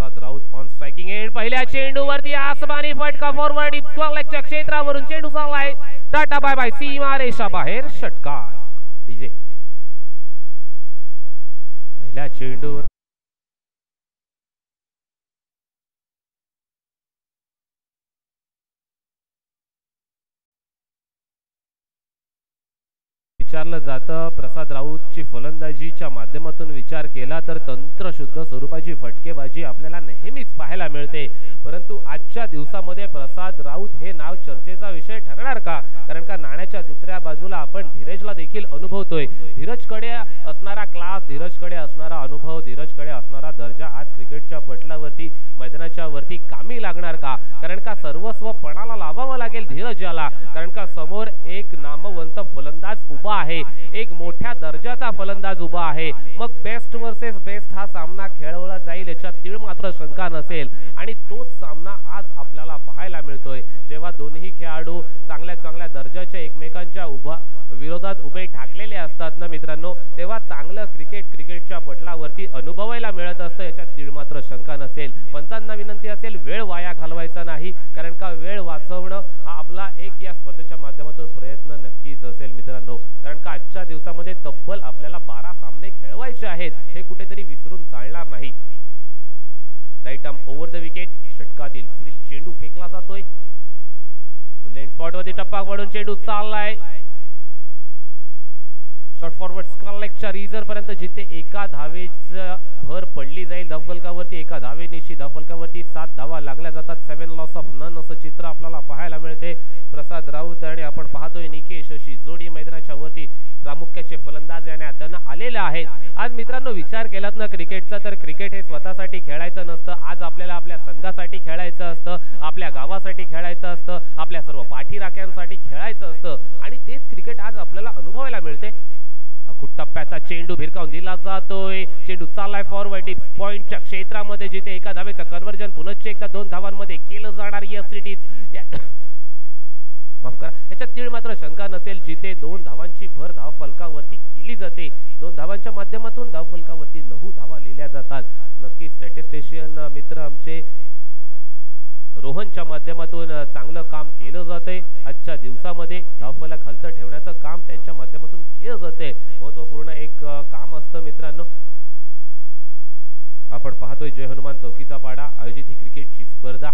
Prasad Raut on striking end पहिल्या चेंडूवरती आसमानी फटका फॉरवर्ड स्क्वेअर लेगच्या क्षेत्रावरून चेंडू चाललाय टाटा बाय बाय सीमा रेषा बाहेर षटकार डीजे पहिल्या चेंडूवर विचारलं जातं प्रसाद राऊतची फलंदाजीच्या माध्यमातून विचार केला तर तंत्रशुद्ध स्वरूपाची फटकेबाजी आपल्याला नेहमीच पाहायला मिळते परंतु आजच्या दिवसामध्ये प्रसाद राऊत हे नाव चर्चेचा विषय ठरणार का कारण का नाण्याच्या दुसऱ्या बाजूला आपण धीरजला देखील अनुभवतोय धीरजकडे असणारा क्लास धीरजकडे असणारा अनुभव धीरजकडे असणारा दर्जा आज क्रिकेटच्या पटलावरती मैदानाच्या वरती कामी लागणार का कारण का सर्वस्व पणाला लावावं लागेल धीरज याला कारण का समोर एक नामवंत फलंदाज उभा आहे एक मोठ्या दर्जाचा फलंदाज उभा आहे मग बेस्ट वर्सेस बेस्ट हा सामना खेळवला जाईल याच्यात तीळ मात्र शंका नसेल आणि तोच सामना आज आपल्याला पाहायला मिळतोय जेव्हा दोन्ही खेळाडू चांगल्या दर्जाच्या एकमेकांच्या विरोधात उभे ठाकलेले असतात ना मित्रांनो तेव्हा चांगलं क्रिकेटच्या पटलावरती अनुभवायला मिळत असतं याच्यात तीळ मात्र शंका नसेल पंचांना विनंती असेल वेळ वाया घालवायचा नाही कारण का वेळ वाचवणं हा आपला एक या स्पर्धेच्या माध्यमातून प्रयत्न नक्कीच असेल मित्रांनो कारण का आजच्या दिवसामध्ये तब्बल आपल्याला 12 सामने खेळवायचे आहेत हे कुठेतरी विसरून चालणार नाही right arm over the wicket षटकातील पुढील चेंडू फेकला जातोय बुलेट स्पॉट वरती टप्पा पडून चेंडू चाललाय शॉट फॉरवर्ड स्क्वेअर लेगच्या रीजर पर्यंत जिथे एका धावेचा भर पडली जाईल धावफलकावरती एका धावेनिशी धावफलकावरती 7 धावा लागल्या जातात 7 लॉस ऑफ नन असं चित्र आपल्याला पाहायला मिळते प्रसाद राऊत आणि आपण पाहतोय निकेश अशी जोडी मैदानाच्या वरती प्रामुख्याचे फलंदाज याने आलेले आहेत आज मित्रांनो विचार केलात ना क्रिकेटचा तर क्रिकेट हे स्वतःसाठी खेळायचं नसतं आज आपल्याला आपल्या संघासाठी खेळायचं असतं आपल्या गावासाठी खेळायचं असतं आपल्या सर्व पाठीराख्यांसाठी खेळायचं असतं आणि तेच क्रिकेट आज आपल्याला अनुभवायला मिळते टप्प्याचा चेंडू भिरकावून दिला जातोय चेंडू चाललाय फॉरवर्ड डीप पॉइंटच्या क्षेत्रामध्ये जिथे एका धावेचं कन्व्हर्जन पुनश्च एकदा 2 धावांमध्ये केलं जाणार यसिटीज माफ करा याच्यात तीळ मात्र शंका नसेल जिथे 2 धावांची भर धाव फलकावरती केली जाते 2 धावांच्या माध्यमातून धाव फलकावरती 9 धावा लिहिल्या जातात नक्की स्टॅटिस्टिशियन मित्र आमचे रोहनच्या माध्यमातून चांगलं काम केलं जाते आजच्या दिवसामध्ये धावफलक हलतं ठेवण्याचं काम त्यांच्या माध्यमातून केलं जाते महत्त्वपूर्ण एक काम असतं मित्रांनो आपण पाहतोय जय हनुमान चौकीचा पाडा आयोजित ही क्रिकेटची स्पर्धा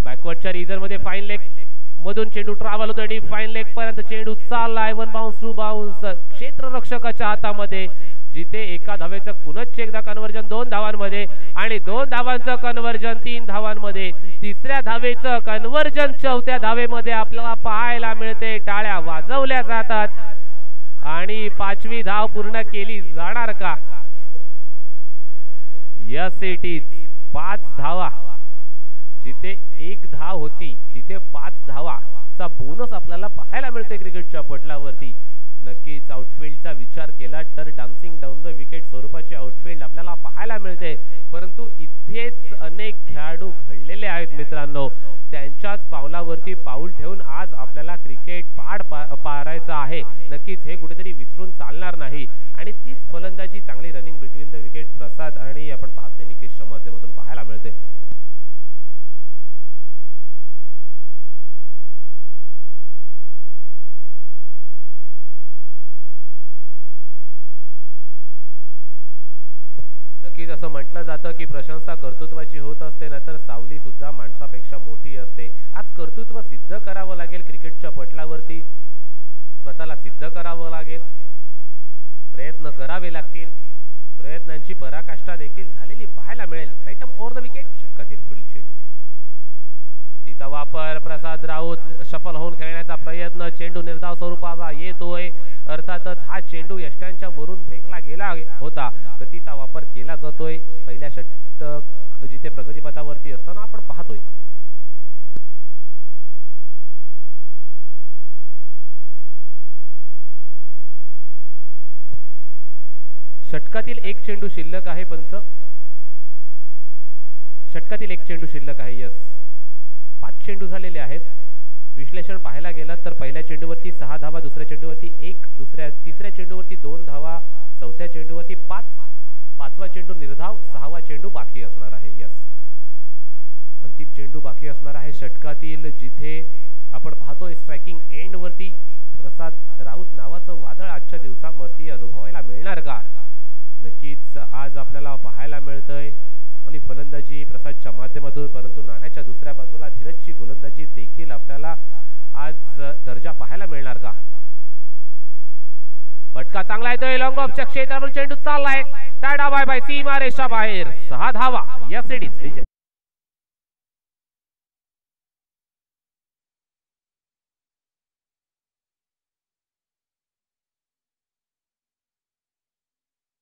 बॅकवर्डच्या रीजन मध्ये फाईन लेग मधून चेंडू ट्रॅव्हल होतो डीप फाईन लेग पर्यंत चेंडू चाललाय 1 बाउन्स 2 बाउन्स क्षेत्ररक्षकाच्या हातामध्ये जिथे एका धावेचं पुनश्च एकदा कन्व्हर्जन 2 धावांमध्ये आणि 2 धावांचं कन्व्हर्जन 3 धावांमध्ये तिसऱ्या धावेचं कन्व्हर्जन 4थ्या धावेमध्ये आपल्याला पाहायला मिळते टाळ्या वाजवल्या जातात आणि 5वी धाव पूर्ण केली जाणार का यस इट इज 5 धावा जिथे 1 धाव होती तिथे 5 धावाचा बोनस आपल्याला पाहायला मिळते क्रिकेटच्या पटलावरती नक्कीच आउटफील्डचा विचार केला तर डान्सिंग डाऊन द विकेट स्वरूपाचे आउटफील्ड आपल्याला पाहायला मिळते परंतु इथेच अनेक खेळाडू घडलेले आहेत मित्रांनो त्यांच्याच पावलावरती पाऊल ठेवून आज आपल्याला क्रिकेट पारायचं आहे नक्कीच हे कुठेतरी विसरून चालणार नाही आणि तीच फलंदाजी चांगली रनिंग बिटवीन द विकेट प्रसाद आणि आपण पाहतोय निकेशच्या माध्यमातून पाहायला मिळते नक्कीच असं म्हटलं जातं की प्रशंसा कर्तृत्वाची होत असते नाहीतर सावली सुद्धा माणसापेक्षा मोठी असते आज कर्तृत्व सिद्ध करावं लागेल क्रिकेटच्या पटलावरती स्वतःला सिद्ध करावं लागेल प्रयत्न करावे लागतील प्रयत्नांची पराकाष्ठा देखील झालेली पाहायला मिळेल right arm over the wicket षटकातील पुढील चेंडू तिचा वापर प्रसाद राऊत सफल होऊन खेळण्याचा प्रयत्न चेंडू निर्धाव स्वरूपाचा येतोय अर्थातच हा चेंडू यष्ट्यांच्या वरून फेकला गेला होता गतीचा वापर केला जातोय पहिल्या षटक जिथे प्रगतीपथावरती असताना आपण पाहतोय षटकातील 1 चेंडू शिल्लक आहे पंच षटकातील 1 चेंडू शिल्लक आहे यस 5 चेंडू झालेले आहेत विश्लेषण पाहायला गेला तर पहिल्या चेंडूवरती 6 धावा दुसऱ्या चेंडूवरती 1 तिसऱ्या चेंडूवरती 2 धावा चौथ्या चेंडूवरती 5 पाचवा चेंडू निर्धाव, सहावा चेंडू बाकी असणार आहे. यस, अंतिम चेंडू बाकी असणार आहे षटकातील, जिथे आपण पाहतोय स्ट्रायकिंग एंड वरती प्रसाद राऊत नावाचं वादळ आजच्या दिवसावरती अनुभवायला मिळणार का? नक्कीच आज आपल्याला पाहायला मिळतंय चांगली फलंदाजी प्रसादच्या माध्यमातून, परंतु नाण्याच्या दुसऱ्या बाजूला धीरजची गोलंदाजी देखील आपल्याला आज दर्जा पाहायला मिळणार का? फटका चांगला येतोय लॉंग ऑफच्या क्षेत्रावर, चेंडू चाललाय टाटा बाय बाय सीमा रेषा बाहेर, 6 धावा. Yes it is DJ.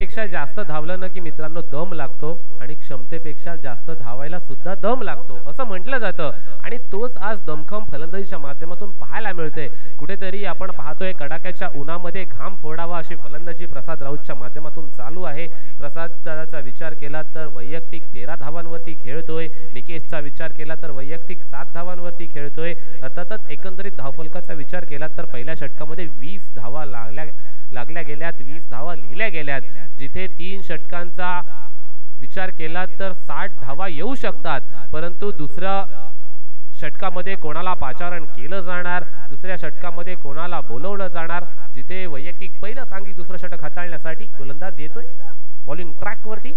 पेक्षा जास्त धावलं ना की मित्रांनो दम लागतो आणि क्षमतेपेक्षा जास्त धावायला सुद्धा दम लागतो असं म्हटलं जातं आणि तोच आज दमखम फलंदाजीच्या माध्यमातून पाहायला मिळते. कुठेतरी आपण पाहतोय कडाक्याच्या उन्हामध्ये घाम फोडावा अशी फलंदाजी प्रसाद राऊतच्या माध्यमातून चालू आहे. प्रसादचा विचार केला तर वैयक्तिक 13 धावांवरती खेळतोय, निकेशचा विचार केला तर वैयक्तिक 7 धावांवरती खेळतोय. अर्थातच एकंदरीत धावफलकाचा विचार केला तर पहिल्या षटकामध्ये 20 धावा लागल्या गेल्यात, 20 धावा लिहिल्या गेल्यात. जिथे 3 षटकांचा विचार केला तर 60 धावा येऊ शकतात, परंतु दुसऱ्या षटकामध्ये कोणाला पाचारण केलं जाणार, दुसऱ्या षटकामध्ये कोणाला बोलवलं जाणार, जिथे वैयक्तिक पहिलं सांघिक दुसरं षटक हाताळण्यासाठी गोलंदाज येतोय बॉलिंग ट्रॅक वरती.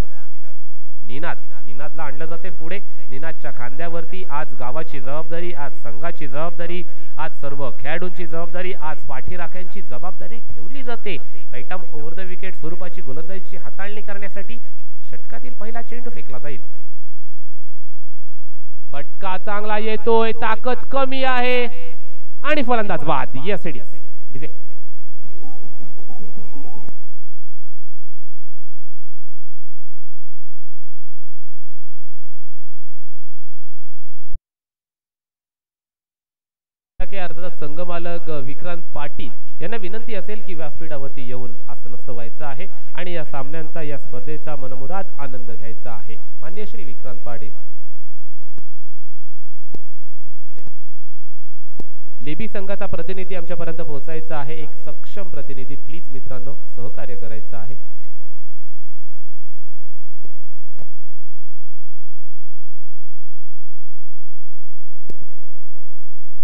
निनादला आणलं जाते पुढे. निनादच्या खांद्यावरती आज गावाची जबाबदारी, आज संघाची जबाबदारी, आज सर्व खेळाडूंची जबाबदारी, आज पाठीराख्यांची जबाबदारी ठेवली जाते. Right arm over the wicket स्वरूपाची गोलंदाजीची हाताळणी करण्यासाठी षटकातील पहिला चेंडू फेकला जाईल. फटका चांगला येतोय, ताकद कमी आहे आणि फलंदाज बाद. Yes it is DJ. अर्थात संघमालक विक्रांत पाटील यांना विनंती असेल की व्यासपीठावरती येऊन आसनस्थ व्हायचं आहे आणि या सामन्यांचा या स्पर्धेचा मनमुराद आनंद घ्यायचा आहे. माननीय श्री विक्रांत पाटील. लेबी संघाचा प्रतिनिधी आमच्यापर्यंत पोहोचायचा आहे. एक सक्षम प्रतिनिधी प्लीज मित्रांनो सहकार्य करायचं आहे.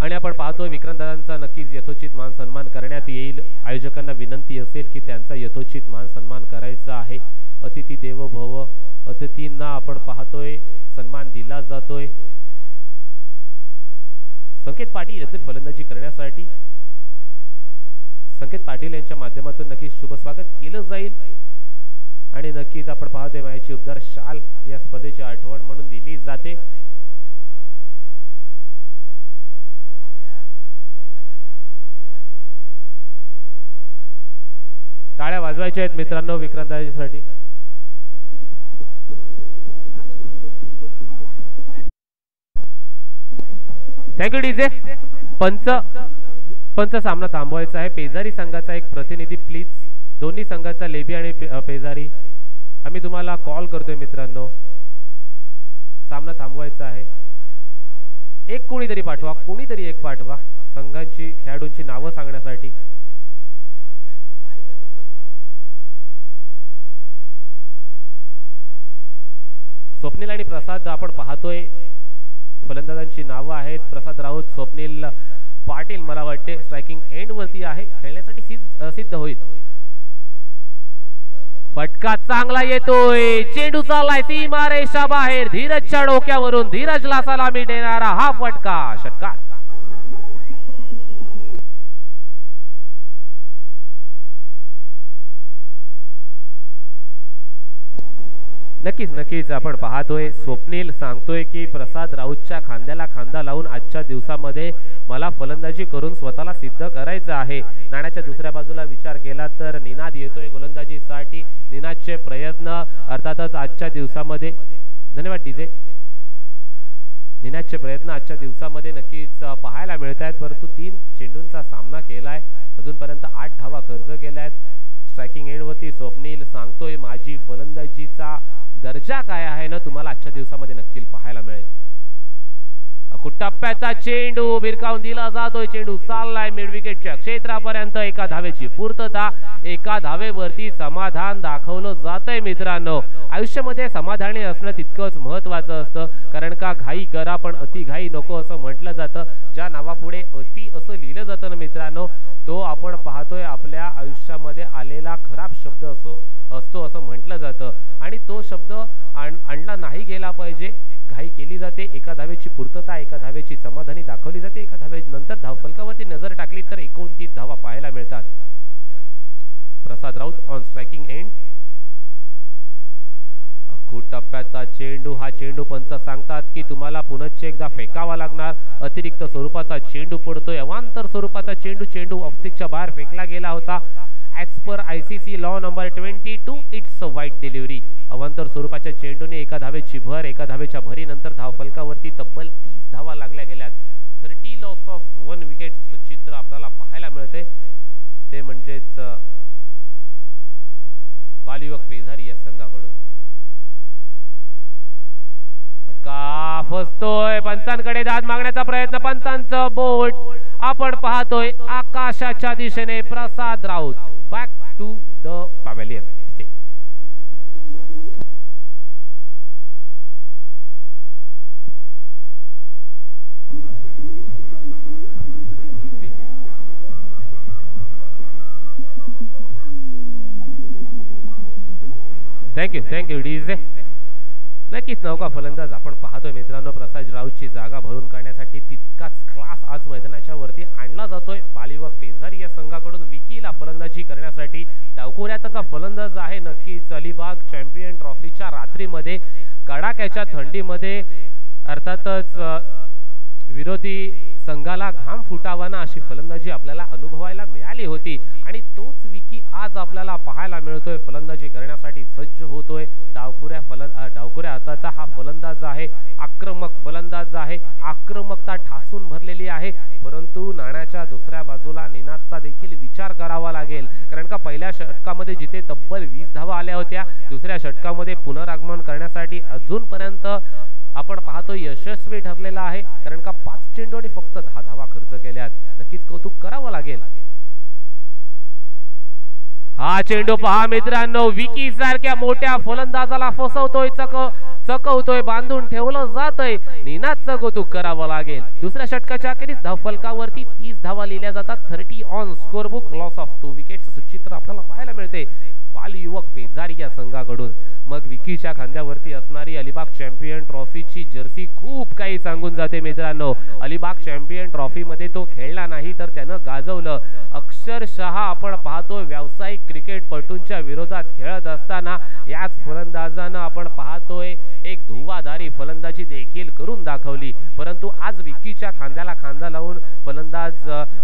आणि आपण पाहतोय विक्रांतदादांचा नक्कीच यथोचित मान सन्मान करण्यात येईल. आयोजकांना विनंती असेल की त्यांचा यथोचित मान सन्मान करायचा आहे. अतिथी देवो भव, अतिथींना आपण पाहतोय सन्मान दिला जातोय. संकेत पाटील येथील फलंदाजी करण्यासाठी संकेत पाटील यांच्या माध्यमातून नक्कीच शुभ स्वागत केलं जाईल आणि नक्कीच आपण पाहतोय मायाची उबदार शाल या स्पर्धेची आठवण म्हणून दिली जाते. टाळ्या वाजवायच्या आहेत मित्रांनो विक्रांतदादांसाठी. Thank you DJ. पंच सामना थांबवायचा आहे. पेजारी संघाचा एक प्रतिनिधी प्लीज, दोन्ही संघाचा लेबी आणि पेजारी आम्ही तुम्हाला कॉल करतोय मित्रांनो. सामना थांबवायचा आहे. एक कोणीतरी पाठवा, कोणीतरी एक पाठवा संघांची खेळाडूंची नावं सांगण्यासाठी. स्वप्नील आणि प्रसाद आपण पाहतोय फलंदाजांची नावं आहेत. प्रसाद राऊत, स्वप्नील पाटील मला वाटते स्ट्रायकिंग एंड वरती आहे, खेळण्यासाठी सिद्ध होईल. फटका चांगला येतोय, चेंडू चाललाय सीमा रेषा बाहेर. धीरजच्या डोक्यावरून धीरजला सलामी देणारा हा फटका षटकार. नक्कीच आपण पाहतोय स्वप्नील सांगतोय की प्रसाद राऊतच्या खांद्याला खांदा लावून आजच्या दिवसामध्ये मला फलंदाजी करून स्वतःला सिद्ध करायचं आहे. नाण्याच्या दुसऱ्या बाजूला विचार केला तर निनाद येतोय गोलंदाजीसाठी. निनादचे प्रयत्न अर्थातच आजच्या दिवसामध्ये, धन्यवाद डीजे, निनादचे प्रयत्न आजच्या दिवसामध्ये नक्कीच पाहायला मिळत आहेत. परंतु 3 चेंडूंचा सामना केलाय, अजूनपर्यंत 8 धावा खर्च केल्यात. स्ट्रायकिंग एंडवरती स्वप्नील सांगतोय माझी फलंदाजीचा दर्जा काय आहे ना तुम्हाला आजच्या दिवसामध्ये नक्की पाहायला मिळेल. टप्प्याचा चेंडू भिरकावून दिला जातोय, चेंडू चाललाय मिड विकेटच्या क्षेत्रापर्यंत, एका धावेची पूर्तता, एका धावेवरती समाधान दाखवलं जातंय मित्रांनो. आयुष्यामध्ये समाधानी असणं तितकंच महत्वाचं असतं, कारण का घाई करा पण अति घाई नको असं म्हटलं जातं. ज्या नावापुढे अति असं लिहिलं जातं ना मित्रांनो, तो आपण पाहतोय आपल्या आयुष्यामध्ये आलेला खराब शब्द असतो असं म्हटलं जातं, आणि तो शब्द आणला नाही गेला पाहिजे. घाई केली जाते, एका धावेची पूर्तता, एका धावेची समाधानी दाखवली जाते, एका धावेनंतर धावफलकावरती नजर टाकली तर 29 धावा पाहायला मिळतात. प्रसाद राऊत ऑन स्ट्रायकिंग एंड. टप्प्याचा चेंडू, हा चेंडू पंच सांगतात की तुम्हाला पुनश्च एकदा फेकावा लागणार. अतिरिक्त स्वरूपाचा चेंडू पडतोय, अवांतर स्वरूपाचा चेंडू ऑफ स्टिकच्या बाहेर फेकला गेला होता. As per ICC law number 22 it's a वाईट डिलिव्हरी. अवांतर स्वरूपाच्या चेंडूने एका धावेची भर, एका धावेच्या भरीनंतर धावफलकावरती तब्बल 30 धावा लागल्या गेल्यात. 30 लॉस ऑफ 1 विकेट चित्र आपल्याला पाहायला मिळते. ते म्हणजेच बालयुवक पेझारी या संघाकडून. फटका फसतोय, पंचांकडे दाद मागण्याचा प्रयत्न, पंचांचं बोट आपण पाहतोय आकाशाच्या दिशेने. Prasad Raut back to the pavilion. Thank you DJ. नक्कीच नौका फलंदाज आपण पाहतोय मित्रांनो, प्रसाद राऊतची जागा भरून काढण्यासाठी तितकाच क्लास आज मैदानाच्या वरती आणला जातोय. बालयुवक पेझारी या संघाकडून विकीला फलंदाजी करण्यासाठी डावखोऱ्याचा फलंदाज आहे. नक्कीच अलिबाग चॅम्पियन ट्रॉफीच्या रात्रीमध्ये कडाक्याच्या थंडीमध्ये अर्थातच विरोधी संघाला घाम फुटावाना अशी फलंदाजी आपल्याला अनुभवायला मिळाली होती, आणि तोच विकी आज आपल्याला पाहायला मिळतोय. फलंदाजी करण्यासाठी सज्ज होतोय. डावखुऱ्या हाताचा हा फलंदाज आहे, आक्रमक फलंदाज आहे, आक्रमकता ठासून भरलेली आहे. परंतु नाण्याच्या दुसऱ्या बाजूला निनादचा देखील विचार करावा लागेल, कारण का पहिल्या षटकामध्ये जिथे तब्बल 20 धावा आल्या होत्या, दुसऱ्या षटकामध्ये पुनरागमन करण्यासाठी अजूनपर्यंत आपण पाहतो यशस्वी ठरलेला आहे, कारण का 5 चेंडूंनी फक्त 10 धावा खर्च केल्यात. नक्कीच कौतुक करावं लागेल. हा चेंडू पहा मित्रांनो, विकी सारख्या मोठ्या फलंदाजाला फसवतोय, चकवतोय, बांधून ठेवलं जातंय. निनादचं कौतुक करावं लागेल. दुसऱ्या षटकाच्या अखेरीस धावफलकावरती 30 धावा लिहिल्या जातात. 30 on score book, loss of 2 wickets चित्र आपल्याला पाहायला मिळते बालयुवक पेझारी या संघाकडून. मग विकीच्या खांद्यावरती असणारी अलिबाग चॅम्पियन ट्रॉफीची जर्सी खूप काही सांगून जाते मित्रांनो. अलिबाग चॅम्पियन ट्रॉफी मध्ये तो खेळला नाही तर त्यानं गाजवलं. अक्षरशः आपण पाहतोय व्यावसायिक क्रिकेटपटूंच्या विरोधात खेळत असताना याच फलंदाजानं आपण पाहतोय एक धुवाधारी फलंदाजी देखील करून दाखवली. परंतु आज विकीच्या खांद्याला खांदा लावून फलंदाज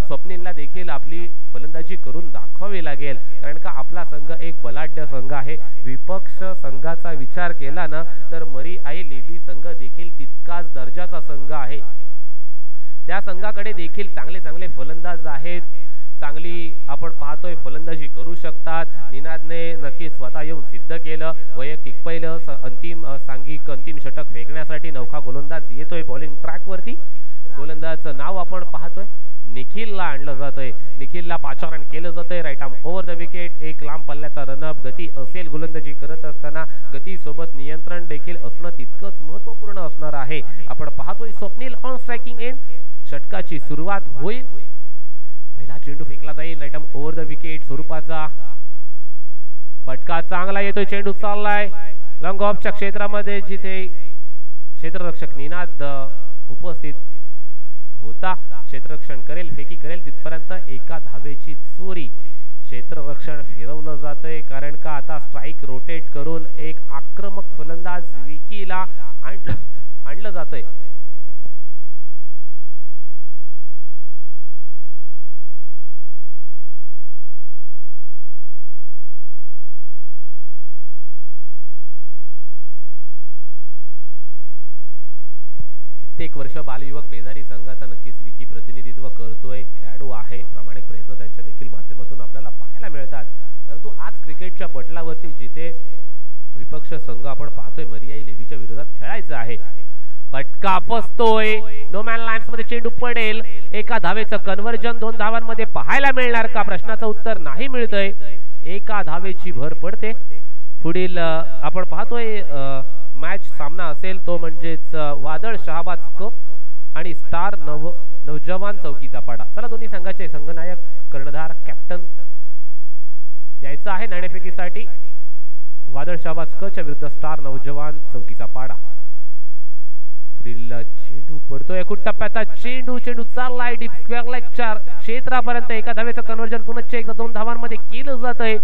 स्वप्नीलला देखील आपली फलंदाजी करून दाखवावी लागेल, कारण का आपला संघ एक बलाढ्य संघ आहे. विपक्ष संघाचा विचार केला ना तर मरी आई लेबी संघ देखील तितकाच दर्जाचा संघ आहे. त्या संघाकडे देखील चांगले फलंदाज आहेत, चांगली आपण पाहतोय फलंदाजी करू शकतात. निनादने नक्कीच स्वतः येऊन सिद्ध केलं. वैयक्तिक पहिलं अंतिम षटक फेकण्यासाठी नौका गोलंदाज येतोय बॉलिंग ट्रॅक वरती. गोलंदाजचं नाव आपण पाहतोय निखिलला आणलं जातंय. निखिलला पाचारण केलं जातंय. Right arm over the wicket. एक लांब पल्ल्याचा रनअप. गती असेल गोलंदाजी करत असताना गतीसोबत नियंत्रण देखील असणं तितकंच महत्त्वपूर्ण असणार आहे. आपण पाहतोय स्वप्नील ऑन स्ट्रायकिंग एंड. षटकाची सुरुवात होईल. पहिला चेंडू फेकला जाईल. Right arm over the wicket स्वरूपाचा फटका चांगला येतोय. चेंडू चाललाय लॉंग ऑफच्या क्षेत्रामध्ये, जिथे क्षेत्ररक्षक निनाद उपस्थित होता. क्षेत्ररक्षण करेल, फेकी करेल तिथपर्यंत एका धावेची चोरी. क्षेत्ररक्षण फिरवलं जातंय, कारण का आता स्ट्राइक रोटेट करून एक आक्रमक फलंदाज विकीला आणलं जातंय. कित्येक वर्ष बालयुवक पेझारी संघाचा नक्कीच विकी प्रतिनिधित्व करतोय. खेळाडू आहे, प्रामाणिक प्रयत्न त्यांच्या देखील माध्यमातून आपल्याला पाहायला मिळतात. परंतु आज क्रिकेटच्या पटलावरती जिथे विपक्ष संघ आपण पाहतोय मरियाई लेबीच्या विरोधात खेळायचं आहे, फटका फसतोय. नो मॅन लाईन्स मध्ये चेंडू पडेल. एका धावेचं कन्व्हर्जन 2 धावांमध्ये पाहायला मिळणार का? प्रश्नाचं उत्तर नाही मिळतंय. एका धावेची भर पडते. पुढील आपण पाहतोय मॅच सामना असेल तो म्हणजेच वादळ शहाबाज क आणि स्टार नवजवान चौकीचा पाडा. चला दोन्ही संघाचे संघनायक कर्णधार कॅप्टन यायचं आहे नाणेफेकीसाठी. वादळ शहाबाज क च्या विरुद्ध स्टार नवजवान चौकीचा पाडा. पुढील चेंडू पडतोय. खूप टप्प्याचा चेंडू चाललाय डीप स्क्वेअर लेगच्या क्षेत्रापर्यंत. एका धावेचं कन्व्हर्जन पुन्हा एकदा 2 धावांमध्ये केलं जातंय.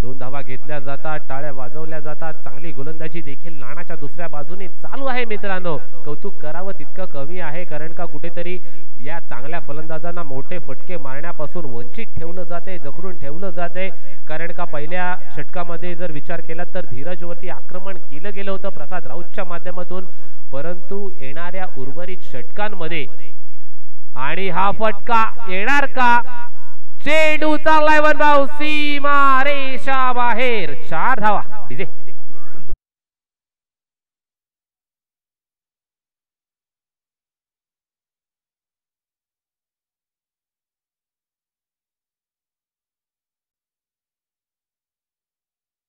2 धावा घेतल्या जातात. टाळ्या वाजवल्या जातात. चांगली गोलंदाजी देखील नाणाच्या दुसऱ्या बाजूने चालू आहे मित्रांनो. कौतुक करावं तितकं कमी आहे, कारण का कुठेतरी या चांगल्या फलंदाजांना मोठे फटके मारण्यापासून वंचित ठेवलं जाते, जखडून ठेवलं जाते. कारण का पहिल्या षटकामध्ये जर विचार केला तर धीरजवरती आक्रमण केलं गेलं होतं प्रसाद राऊतच्या माध्यमातून, परंतु येणाऱ्या उर्वरित षटकांमध्ये आणि हा फटका येणार का? चेंडू चाललाय वनभाऊ सीमा रेषा बाहेर. 4 धावा. डीजे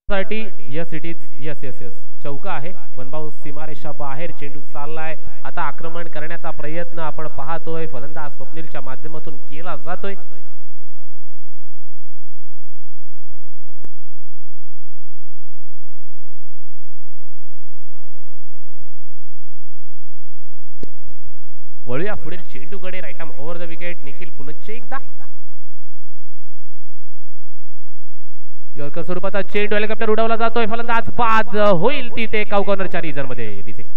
साठी yes it is yes yes yes चौका आहे. वनभाऊ सीमारेषा बाहेर. चेंडू चाललाय. आता आक्रमण करण्याचा प्रयत्न आपण पाहतोय फलंदाज स्वप्नीलच्या माध्यमातून केला जातोय. वळूया पुढील चेंडूकडे. Right arm over the wicket. Nikhil पुन्हा एकदा यॉर्कर स्वरूपाचा चेंडू हेलिकॉप्टर उडवला जातोय. फलंदाज बाद होईल तिथे काउ कॉर्नरच्या रिझन मध्ये. डीजे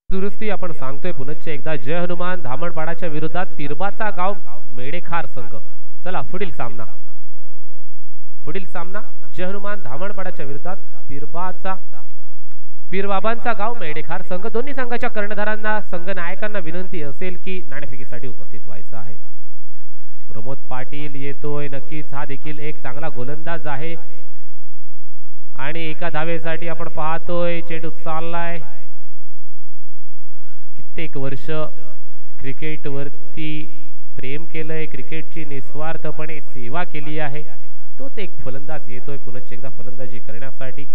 दुरुस्ती आपण सांगतोय पुनश्च एकदा. जय हनुमान धामणपाडाच्या विरोधात पिरबाचा गाव मेडेखार संघ. चला पुढील सामना जय हनुमान धामणपाडाच्या विरोधात पीरबाबांचा गाव मेडेखार संघ. दोन्ही संघाच्या कर्णधारांना संघनायकांना विनंती असेल की नाणेफेकीसाठी उपस्थित व्हायचं आहे. प्रमोद पाटील येतोय. नक्कीच हा देखील एक चांगला गोलंदाज आहे आणि एका धावेसाठी आपण पाहतोय चेंडू चाललाय. कित्येक वर्ष क्रिकेटवरती प्रेम केलंय, क्रिकेटची निस्वार्थपणे सेवा केली आहे, तोच एक फलंदाज येतोय पुन्हा एकदा फलंदाजी करण्यासाठी.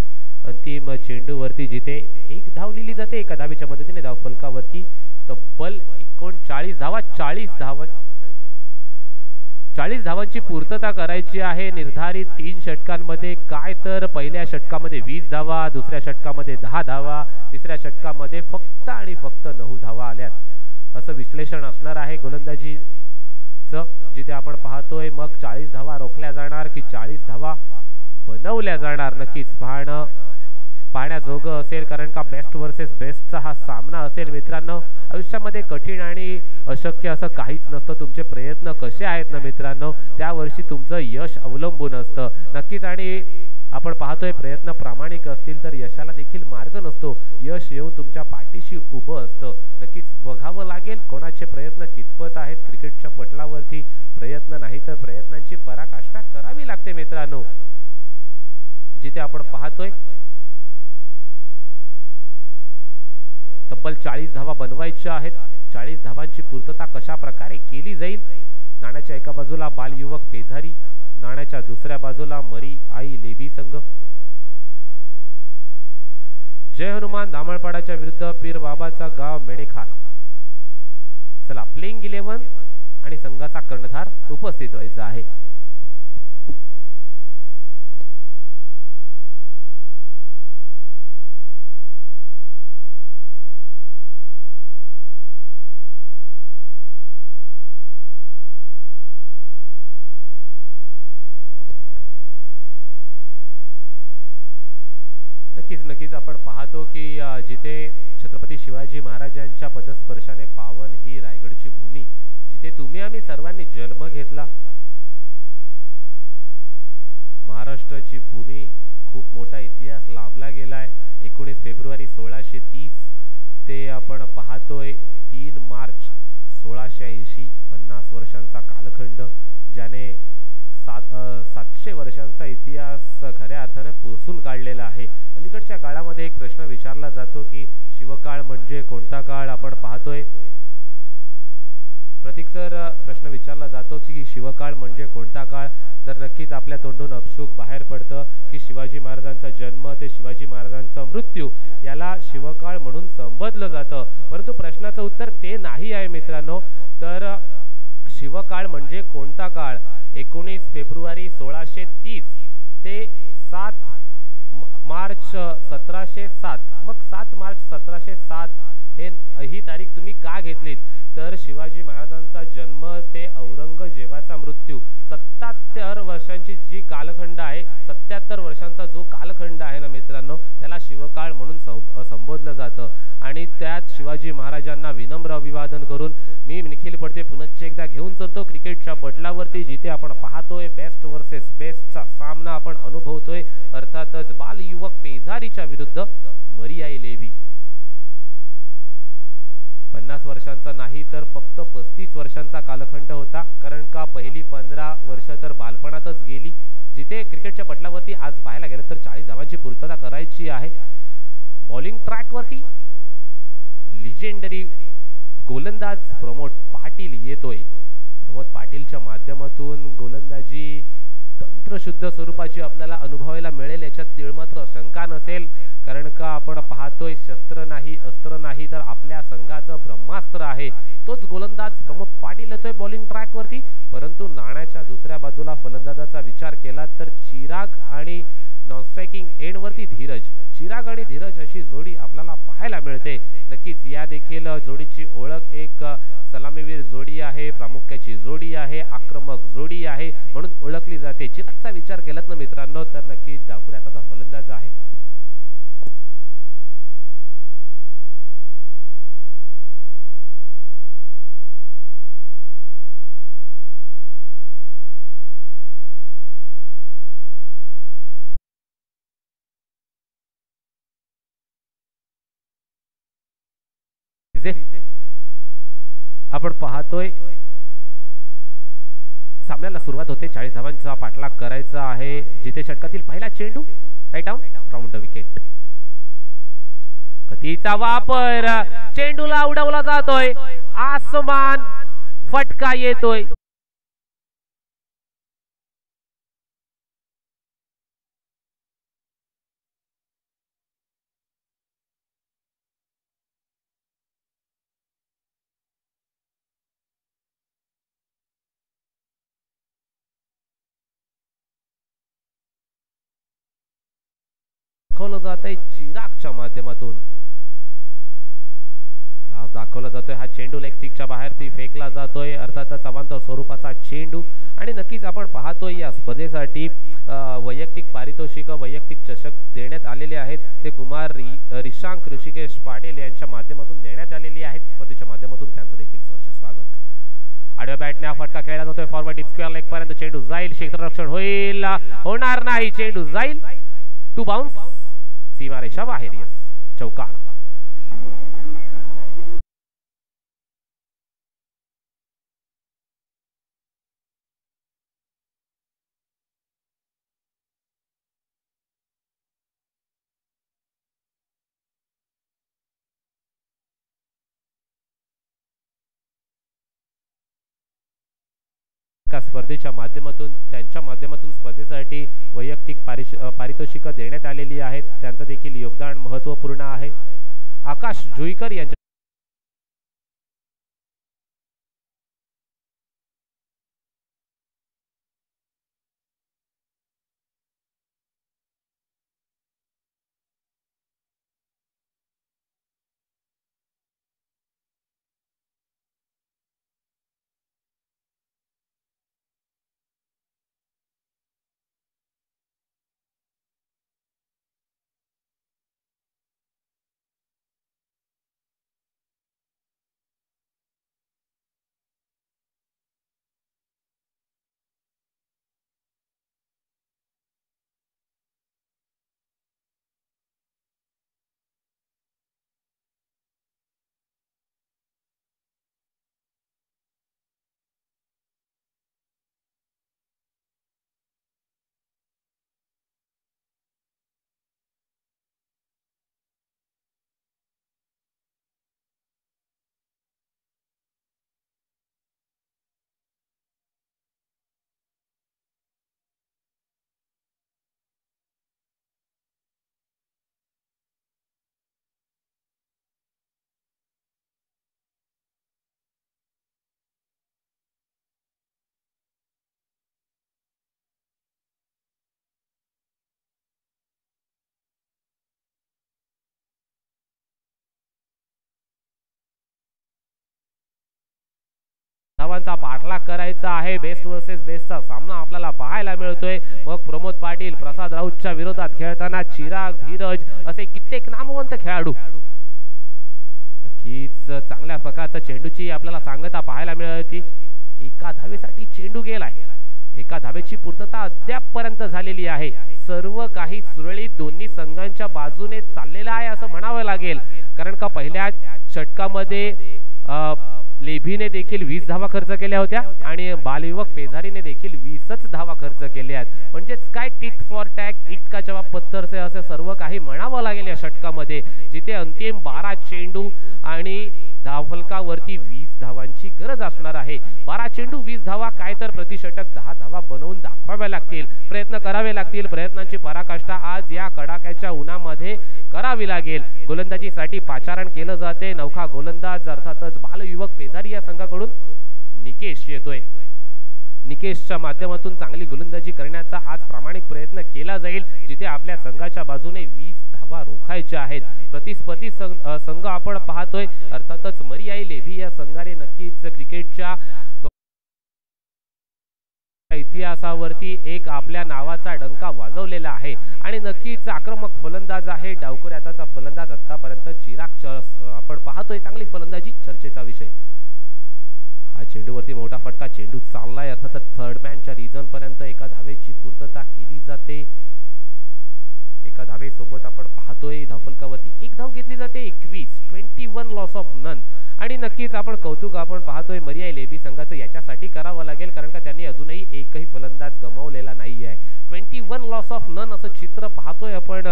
अंतिम चेंडूवरती जिथे 1 धाव लिहिली जाते, एका धावेच्या मदतीने धाव फलकावरती तब्बल 39 धावा. 40 धावांची पूर्तता करायची आहे निर्धारित 3 षटकांमध्ये. काय तर पहिल्या षटकामध्ये 20 धावा, दुसऱ्या षटकामध्ये 10 धावा, तिसऱ्या षटकामध्ये फक्त आणि फक्त 9 धावा आल्यात, असं विश्लेषण असणार आहे गोलंदाजीचं. जिथे आपण पाहतोय मग 40 धावा रोखल्या जाणार की 40 धावा बनवल्या जाणार, नक्कीच पाहण्याजोगं असेल. कारण का बेस्ट वर्सेस बेस्टचा हा सामना असेल मित्रांनो. आयुष्यामध्ये कठीण आणि अशक्य असं काहीच नसतं. तुमचे प्रयत्न कसे आहेत ना मित्रांनो, त्या वर्षी तुमचं यश अवलंबून असतं नक्कीच. आणि आपण पाहतोय प्रयत्न प्रामाणिक असतील तर यशाला देखील मार्ग नसतो, यश येऊन तुमच्या पाठीशी उभं असतं. नक्कीच बघावं लागेल कोणाचे प्रयत्न कितपत आहेत क्रिकेटच्या पटलावरती. प्रयत्न नाही तर प्रयत्नांची पराकाष्ठा करावी लागते मित्रांनो. जिथे आपण पाहतोय तब्बल 40 धावा बनवायच्या आहेत. 40 धावांची पूर्तता कशा प्रकारे केली जाईल? नाण्याच्या एका बाजूला बालयुवक पेझारी, नाण्याच्या दुसऱ्या बाजूला मरी आई लेबी संघ. जय हनुमान धामणपाडाच्या विरुद्ध पीर बाबाचा गाव मेडेखार. चला प्लेइंग 11 आणि संघाचा कर्णधार उपस्थित व्हायचा आहे. नक्कीच नक्कीच आपण पाहतो की जिथे छत्रपती शिवाजी महाराजांच्या पदस्पर्शाने पावन ही रायगडची भूमी, जिथे तुम्ही आम्ही सर्वांनी जन्म घेतला, महाराष्ट्राची भूमी, खूप मोठा इतिहास लाभला गेलाय. 19 फेब्रुवारी 1630 ते आपण पाहतोय 3 मार्च 1680, 50 वर्षांचा कालखंड, ज्याने 700 वर्षांचा इतिहास खऱ्या अर्थाने पुसून काढलेला आहे. अलीकडच्या काळामध्ये एक प्रश्न विचारला जातो की शिवकाळ म्हणजे कोणता काळ आपण पाहतोय. प्रतीक सर, प्रश्न विचारला जातो की शिवकाळ म्हणजे कोणता काळ, तर नक्कीच आपल्या तोंडून अपशुक बाहेर पडतं की शिवाजी महाराजांचा जन्म ते शिवाजी महाराजांचा मृत्यू याला शिवकाळ म्हणून संबोधलं जातं. परंतु प्रश्नाचं उत्तर ते नाही आहे मित्रांनो. तर शिवकाळ म्हणजे कोणता काळ? 19 फेब्रुवारी 1630 ते 7 मार्च 1707. मग 7 मार्च 1707 ही तारीख तुम्ही का घेतलीत? तर शिवाजी महाराजांचा जन्म ते औरंगजेबाचा मृत्यू, 77 वर्षांची जी कालखंड आहे, 77 वर्षांचा जो कालखंड आहे ना मित्रांनो, त्याला शिवकाळ म्हणून संबोधलं जातं. आणि त्यात शिवाजी महाराजांना विनम्र अभिवादन करून मी निखिल पडते पुनश्च एकदा घेऊन चलतो क्रिकेटच्या पटलावरती, जिथे आपण पाहतोय बेस्ट वर्सेस बेस्टचा सामना आपण अनुभवतोय. अर्थातच बाल युवक पेझारीच्या विरुद्ध मरियाई लेवी. 50 वर्षांचा नाही तर फक्त 35 वर्षांचा कालखंड होता, कारण का पहिली 15 वर्ष तर बालपणातच गेली. जिथे क्रिकेटच्या पटलावरती आज पाहायला गेलं तर 40 धावांची पूर्तता करायची आहे. बॉलिंग ट्रॅकवरती लिजेंडरी गोलंदाज प्रमोद पाटील येतोय. प्रमोद पाटीलच्या माध्यमातून गोलंदाजी तंत्रशुद्ध स्वरूपाची आपल्याला अनुभवायला मिळेल, याच्यात तिळमात्र शंका नसेल. कारण का आपण पाहतोय शस्त्र नाही अस्त्र नाही तर आपल्या संघाचं ब्रह्मास्त्र आहे. तोच गोलंदाज प्रमोद पाटील येतोय बॉलिंग ट्रॅकवरती. परंतु नाण्याच्या दुसऱ्या बाजूला फलंदाजाचा विचार केला तर चिराग आणि नॉन स्ट्रायकिंग एंडवरती धीरज. चिराग आणि धीरज अशी जोडी आपल्याला पाहायला मिळते. नक्कीच या देखील जोडीची ओळख एक सलामीवीर जोडी आहे, प्रामुख्याची जोडी आहे, आक्रमक जोडी आहे म्हणून ओळखली जाते. चिरागचा विचार केलात ना मित्रांनो तर नक्कीच डाकुरे हाताचा फलंदाज आहे. आपण पाहतोय सामन्याला सुरुवात होते. 40 धावांचा पाठलाग करायचा आहे. जिथे षटकातील पहिला चेंडू राईट डाऊन राऊंड विकेट. गतीचा वापर, चेंडूला उडवला जातोय, आसमान फटका येतोय. दाखवलं जात आहे चिरागच्या माध्यमातून, क्लास दाखवला जातोय. हा चेंडू लेग स्टिकच्या बाहेर ती फेकला जातोय. अर्थातच अवांतर स्वरूपाचा चेंडू. आणि नक्कीच आपण पाहतोय या स्पर्धेसाठी वैयक्तिक पारितोषिक वैयक्तिक चषक देण्यात आलेले आहेत. ते कुमार रिशांक ऋषिकेश पाटील यांच्या माध्यमातून देण्यात आलेली आहेत. स्पर्धेच्या माध्यमातून त्यांचं देखील सहर्ष स्वागत. आडव्या बॅटने हा फटका खेळला जातोय फॉरवर्ड डीप स्क्वेअर लेग पर्यंत. चेंडू जाईल, क्षेत्ररक्षण होईल, होणार नाही, चेंडू जाईल, टू बाउन्स, सीमारेषा बाहेर. यस, चौकार. स्पर्धेच्या माध्यमातून त्यांच्या माध्यमातून स्पर्धेसाठी वैयक्तिक पारितोषिक देण्यात आलेली आहेत. त्यांचं देखील योगदान महत्त्वपूर्ण आहे. आकाश जुईकर यांच्या धावांचा पाठलाग करायचा आहे. बेस्ट वर्सेस बेस्टचा सामना आपल्याला पाहायला मिळतोय. मग प्रमोद पाटील प्रसाद राऊतच्या विरोधात खेळताना चिराग, धीरज असे कित्येक नामवंत खेळाडू. नक्कीच चांगल्या प्रकारचा चेंडूची आपल्याला सांगता पाहायला मिळते. एका धावेसाठी चेंडू गेलाय. एका धावेची पूर्तता अद्यापपर्यंत झालेली आहे. सर्व काही सुरळीत दोन्ही संघांच्या बाजूने चाललेलं आहे असं म्हणावं लागेल. कारण का पहिल्या षटकामध्ये लेभीने देखील 20 धावा खर्च केल्या होत्या आणि बालयुवक पेझारीने देखील 20च धावा खर्च केल्या आहेत. म्हणजेच काय टिट फॉर टॅग इट का जवाब पत्थर से असे सर्व काही म्हणावं लागेल या षटकामध्ये, जिथे अंतिम 12 चेंडू आणि धावफलकावरती 20 धावांची गरज असणार आहे. 12 चेंडू 20 धावा काय तर प्रतिषटक 10 धावा बनवून दाखवाव्या लागतील. प्रयत्न करावे लागतील. प्रयत्नांची पराकाष्ठा आज या कडाक्याच्या उन्हामध्ये करावी लागेल. गोलंदाजीसाठी पाचारण केलं जाते. नौका गोलंदाज अर्थातच बालयुवक पेझारी या संघाकडून निकेश येतोय. निकेशच्या माध्यमातून चांगली गोलंदाजी करण्याचा आज प्रामाणिक प्रयत्न केला जाईल, जिथे आपल्या संघाच्या बाजूने 20 धावा रोखायच्या आहेत. प्रतिस्पर्धी संघ आपण पाहतोय अर्थातच मरियाई लेभी या संघाने नक्कीच क्रिकेटच्या इतिहासावरती एक आपल्या नावाचा डंका वाजवलेला आहे आणि नक्कीच आक्रमक फलंदाज आहे. डावखुऱ्याचा फलंदाज आतापर्यंत चिराग आपण पाहतोय. चांगली फलंदाजी चर्चेचा विषय. हा चेंडूवरती मोठा फटका. चेंडू चाललाय अर्थातच थर्ड मॅनच्या रिजन पर्यंत. एका धावेची पूर्तता केली जाते. एका धावेसोबत आपण पाहतोय धावफलकावरती एक धाव घेतली जाते. 21 लॉस ऑफ नन. आणि नक्कीच आपण कौतुक आपण पाहतोय मरियाई लेभी संघाचं याच्यासाठी करावं लागेल, कारण का त्यांनी अजूनही एकही फलंदाज गमावलेला नाही आहे. 21 लॉस ऑफ नन असं चित्र पाहतोय आपण,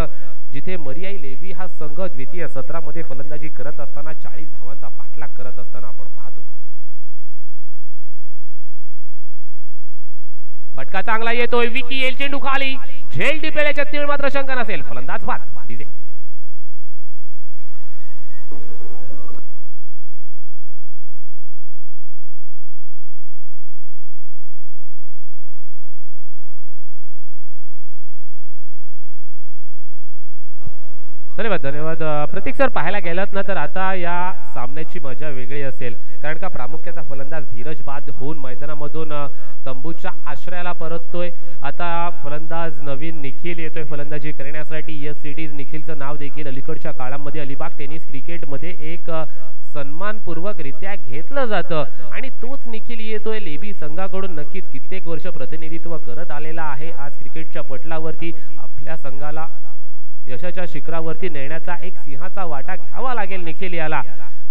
जिथे मरियाई लेभी हा संघ द्वितीय सत्रामध्ये फलंदाजी करत असताना 40 धावांचा पाठलाग करत असताना आपण पाहतोय. फटका चांगला येतोय. विकी येईल चेंडू खाली. झेल डिपेल्याच्या तीळ मात्र शंका नसेल. फलंदाज बाद. डीजे धन्यवाद. धन्यवाद प्रतीक सर. पाहायला गेलात ना तर आता या सामन्याची मजा वेगळी असेल, कारण का प्रामुख्याचा फलंदाज धीरज बाद होऊन मैदानामधून तंबूच्या आश्रयाला परततोय. आता फलंदाज नवीन निखिल येतोय फलंदाजी करण्यासाठी. Yes it is. निखिलचं नाव देखील अलीकडच्या काळामध्ये अलिबाग टेनिस क्रिकेटमध्ये एक सन्मानपूर्वकरित्या घेतलं जातं आणि तोच निखिल येतोय लेभी संघाकडून. नक्कीच कित्येक वर्ष प्रतिनिधित्व करत आलेला आहे. आज क्रिकेटच्या पटलावरती आपल्या संघाला यशाच्या शिखरावरती नेण्याचा एक सिंहाचा वाटा घ्यावा लागेल निखिल याला.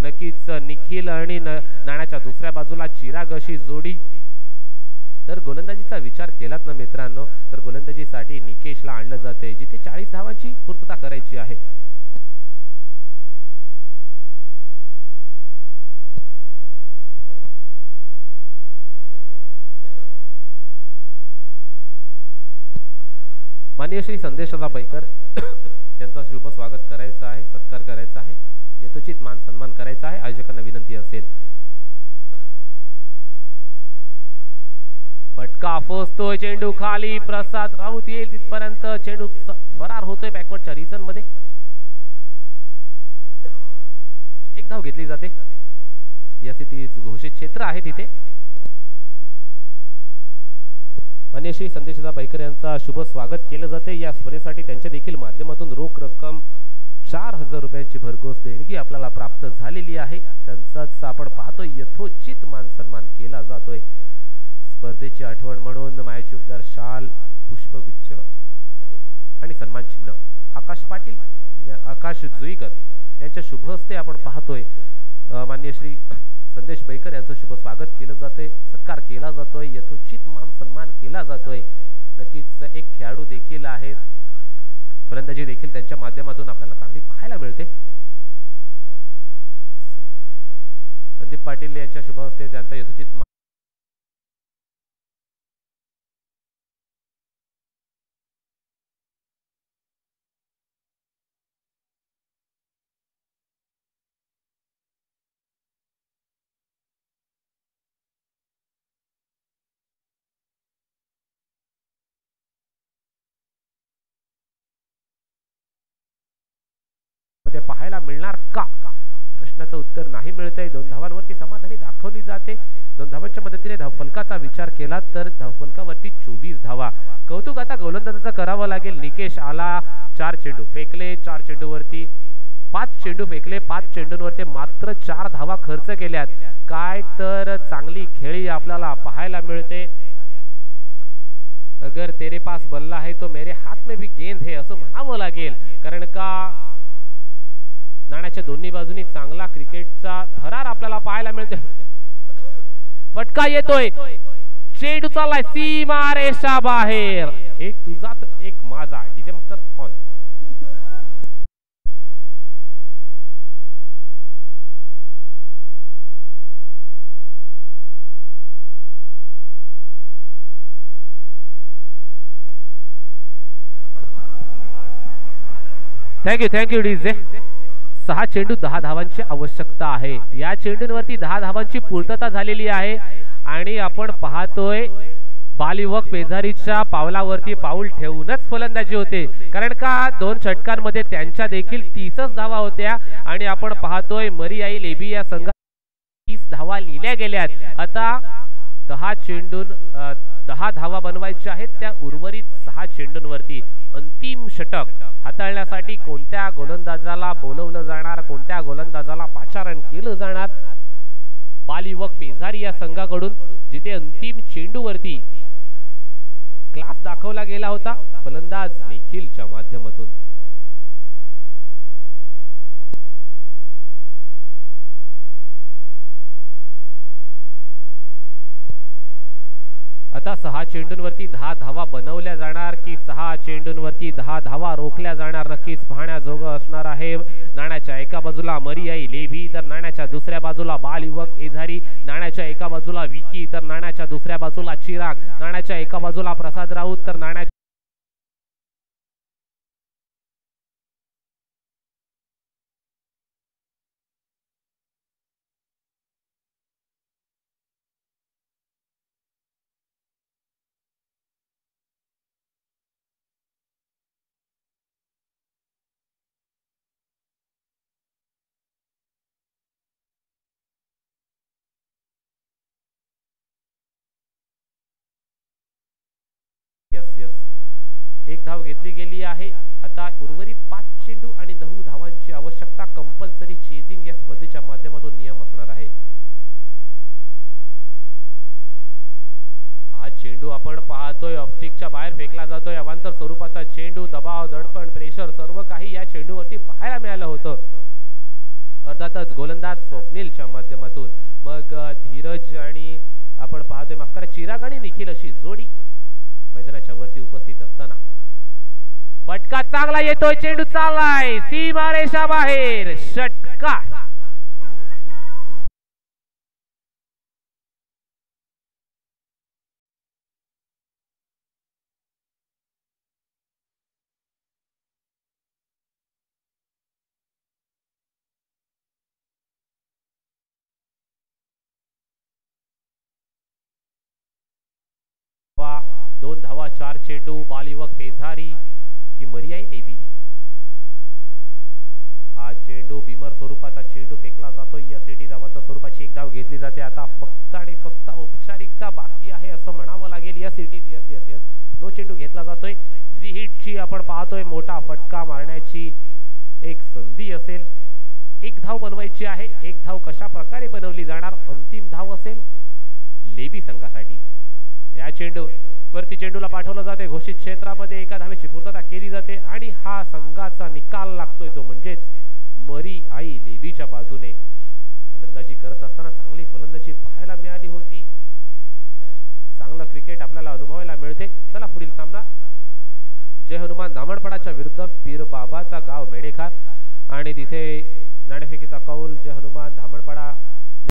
नक्कीच निखिल आणि नाण्याच्या दुसऱ्या बाजूला चिराग अशी जोडी. तर गोलंदाजीचा विचार केलात ना मित्रांनो, तर गोलंदाजीसाठी निकेशला आणलं जाते, जिथे 40 धावांची पूर्तता करायची आहे. माननीय श्री संदेशदा बैकर यांचा शुभ स्वागत करायचं आहे, सत्कार करायचा आहे, यथोचित मान सन्मान करायचा आहे. आयोजकांना विनंती असेल. फटका फोसतोय. चेंडू खाली. प्रसाद राऊत येईल तिथपर्यंत. चेंडू फरार होतोय बॅकवर्डच्या रिजन मध्ये. एक धाव घेतली जाते. या सिटी घोषित क्षेत्र आहे तिथे. माननीय श्री संदेशदा बैकर यांचा शुभ स्वागत केलं जाते. या स्पर्धेसाठी त्यांच्या देखील माध्यमातून रोख रक्कम 4000 रुपयांची भरघोस देणगी आपल्याला प्राप्त झालेली आहे. त्यांचाच आपण पाहतोय यथोचित मान सन्मान केला जातोय. स्पर्धेची आठवण म्हणून मायाची उपदार शाल, पुष्पगुच्छ आणि सन्मान चिन्ह आकाश पाटील आकाश जुईकर यांच्या शुभ हस्ते आपण पाहतोय. माननीय श्री संदेश बैकर यांचं शुभ स्वागत केलं जाते, सत्कार केला जातोय, यथोचित मान सन्मान केला जातोय. नक्कीच एक खेळाडू देखील आहेत, फलंदाजी देखील त्यांच्या माध्यमातून आपल्याला चांगली पाहायला मिळते. संदीप पाटील यांच्या शुभ हस्ते त्यांचा यथोचित पाहायला मिळणार का? प्रश्नाचं उत्तर नाही मिळतंय. 2 धावांवरती समाधानी दाखवली जाते. 2 धावांच्या मदतीने धावफलकाचा विचार केला तर धावफलकावरती 24 धावा. कौतुक आता गोलंदाजाचं करावं लागेल. निकेश आला, 4 चेंडू फेकले, 4 चेंडूवरती 5 चेंडू फेकले, 5 चेंडूंवरती मात्र 4 धावा खर्च केल्यात. काय तर चांगली खेळी आपल्याला पाहायला मिळते. अगर तेरे पास बल्ला है तो मेरे हाथ में भी गेंद है असं म्हणावं लागेल. कारण का नाण्याच्या दोन्ही बाजूनी चांगला क्रिकेटचा थरार आपल्याला पाहायला मिळतो. फटका येतोय, चेंडू चाललाय सीमा रेषा बाहेर. एक तुझा तर एक माझा. DJ master on. Thank you DJ. 6 चेंडू 10 धावांची आवश्यकता आहे. या चेंडूंवरती 10 धावांची पूर्तता झालेली आहे आणि आपण पाहतोय बालिवक पेझारीच्या पावलावरती पाऊल ठेवूनच फलंदाजी होते. कारण का 2 षटकांमध्ये त्यांच्या देखील 30च धावा होत्या आणि आपण पाहतोय मरियाई लेबी या संघात 30 धावा लिहिल्या गेल्यात. आता 10 चेंडून 10 धावा बनवायच्या आहेत त्या उर्वरित 6 चेंडूंवरती. अंतिम षटक हाताळण्यासाठी कोणत्या गोलंदाजाला बोलवलं जाणार, कोणत्या गोलंदाजाला पाचारण केलं जाणार. बालिवक पेझारी या संघाकडून जिथे अंतिम चेंडूवरती क्लास दाखवला गेला होता फलंदाज निखिलच्या माध्यमातून. आता 6 चेंडूंवरती 10 धावा बनवल्या जाणार की 6 चेंडूंवरती 10 धावा रोखल्या जाणार नक्कीच पाहण्याजोगं असणार आहे. नाण्याच्या एका बाजूला मरियाई लेभी तर नाण्याच्या दुसऱ्या बाजूला बालिवक पेझारी. नाण्याच्या एका बाजूला विकी तर नाण्याच्या दुसऱ्या बाजूला चिराग. नाण्याच्या एका बाजूला प्रसाद राऊत तर नाण्याच्या एक धाव घेतली गेली आहे. आता उर्वरित 5 चेंडू आणि 9 धावांची आवश्यकता. कंपल्सरी चेजिंग या स्पर्धेच्या माध्यमातून नियम असणार आहे. हा चेंडू आपण पाहतोय ऑफस्टिकच्या बाहेर फेकला जातोय. अवांतर स्वरूपाचा चेंडू. दबाव, दडपण, प्रेशर सर्व काही या चेंडूवरती पाहायला मिळालं होतं. अर्थातच गोलंदाज स्वप्नीलच्या माध्यमातून मग धीरज आणि आपण पाहतोय माफ करा चिराग आणि निखिल अशी जोडी मैदानाच्या वरती उपस्थित असताना फटका चांगला येतोय. चेंडू चाललाय सीमा रेषा बाहेर. षटकार. दोन धावा 4 चेंडू. बालिवक पेझारी की मरियाई लेबी. हा चेंडू बिमर स्वरूपाचा चेंडू फेकला जातोय. या सिटी अवांतर स्वरूपाची एक धाव घेतली जाते. आता फक्त आणि फक्त औपचारिकता बाकी आहे असं म्हणावं लागेल. या सिटी यस नो चेंडू घेतला जातोय. फ्री हिटची आपण पाहतोय मोठा फटका मारण्याची एक संधी असेल. एक धाव बनवायची आहे. एक धाव कशा प्रकारे बनवली जाणार. अंतिम धाव असेल लेबी संघासाठी. या चेंडू वरती चेंडूला पाठवलं जाते. घोषित क्षेत्रामध्ये एका धावेची पूर्तता केली जाते आणि हा संघाचा निकाल लागतोय तो म्हणजेच मरियाई लेबीच्या बाजूने. फलंदाजी करत असताना चांगली फलंदाजी पाहायला मिळाली होती. चांगलं क्रिकेट आपल्याला अनुभवायला मिळते. चला पुढील सामना जय हनुमान धामणपडाच्या विरुद्ध पीरबाबाचा गाव मेडेखार आणि तिथे नाणेफेकीचा कौल जय हनुमान धामणपडा